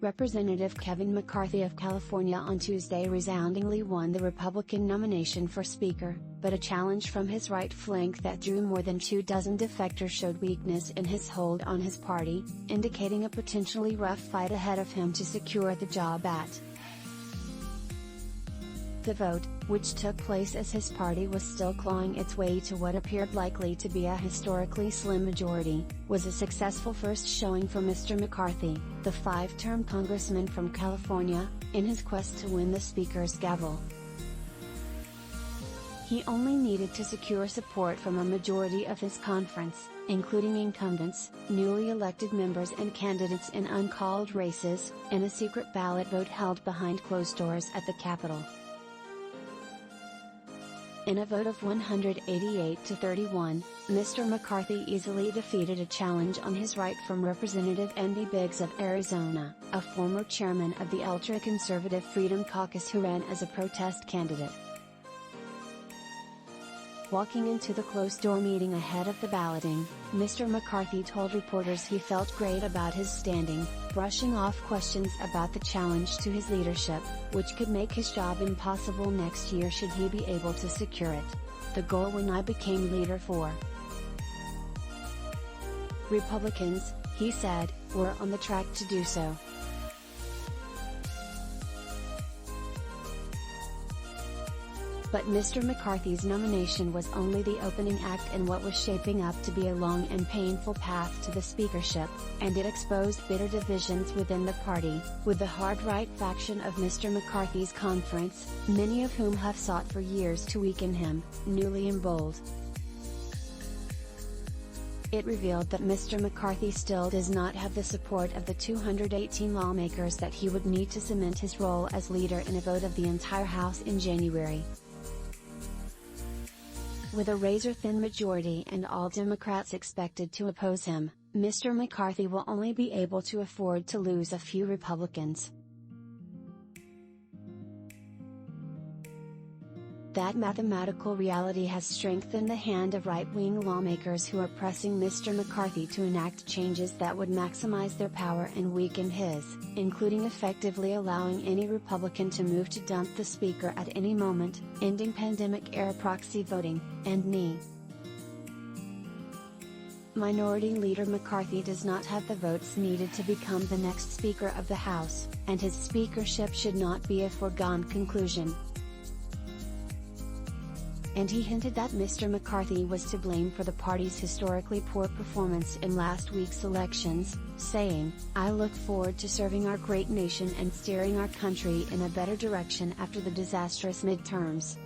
Representative Kevin McCarthy of California on Tuesday resoundingly won the Republican nomination for Speaker, but a challenge from his right flank that drew more than 24 defectors showed weakness in his hold on his party, indicating a potentially rough fight ahead of him to secure the job at. The vote, which took place as his party was still clawing its way to what appeared likely to be a historically slim majority, was a successful first showing for Mr. McCarthy, the five-term congressman from California, in his quest to win the Speaker's gavel. He only needed to secure support from a majority of his conference, including incumbents, newly elected members and candidates in uncalled races, in a secret ballot vote held behind closed doors at the Capitol. In a vote of 188 to 31, Mr. McCarthy easily defeated a challenge on his right from Representative Andy Biggs of Arizona, a former chairman of the ultraconservative Freedom Caucus who ran as a protest candidate. Walking into the closed-door meeting ahead of the balloting, Mr. McCarthy told reporters he felt great about his standing, brushing off questions about the challenge to his leadership, which could make his job impossible next year should he be able to secure it. The goal when I became leader for Republicans, he said, were on the track to do so. But Mr. McCarthy's nomination was only the opening act in what was shaping up to be a long and painful path to the speakership, and it exposed bitter divisions within the party, with the hard-right faction of Mr. McCarthy's conference, many of whom have sought for years to weaken him, newly emboldened. It revealed that Mr. McCarthy still does not have the support of the 218 lawmakers that he would need to cement his role as leader in a vote of the entire House in January. With a razor-thin majority and all Democrats expected to oppose him, Mr. McCarthy will only be able to afford to lose a few Republicans. That mathematical reality has strengthened the hand of right-wing lawmakers who are pressing Mr. McCarthy to enact changes that would maximize their power and weaken his, including effectively allowing any Republican to move to dump the Speaker at any moment, ending pandemic-era proxy voting, and Minority Leader McCarthy does not have the votes needed to become the next Speaker of the House, and his speakership should not be a foregone conclusion. And he hinted that Mr. McCarthy was to blame for the party's historically poor performance in last week's elections, saying, "I look forward to serving our great nation and steering our country in a better direction after the disastrous midterms."